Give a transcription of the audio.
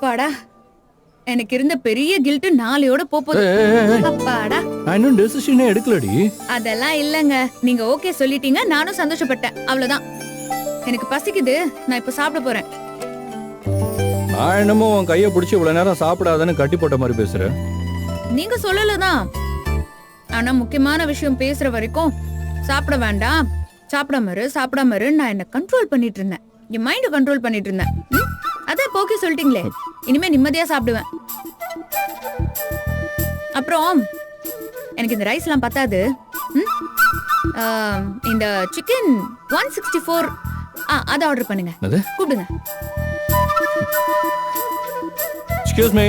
அப்பாடா, எனக்கு இருந்த பெரிய கில்ட் நாளையோட போகுது. அப்பாடா, நான் இன்னும் டெசிஷனே எடுக்கலடி. அதெல்லாம் இல்லங்க. நீங்க ஓகே சொல்லிட்டீங்க, நானும் சந்தோஷப்பட்டேன். அவ்வளவுதான். எனக்கு பசிக்குது, நான் இப்ப சாப்பிட போறேன். நான் என்னமோ உன் கையை பிடிச்சி இவ்வளவு நேரம் சாப்பிடாதன்னு கட்டி போட்ட மாதிரி பேசுறேன். நீங்க சொல்லலதான். ஆனா முக்கியமான விஷயம் பேசுற வரைக்கும் சாப்பிட வேண்டாம், சாப்பிடாம இரு நான் என்ன கண்ட்ரோல் பண்ணிட்டு இருந்தேன். என் மைண்ட கண்ட்ரோல் பண்ணிட்டு இருந்தேன். அதான் ஓகே சொல்லிட்டீங்களே, இனிமே நிம்மதியா சாப்பிடுவேன். அப்புறம் எனக்கு இந்த ரைஸ் எல்லாம் பத்தாது. இந்த சிக்கன் 164 அதை ஆர்டர் பண்ணுங்க. கூப்பிடுங்க. Excuse me.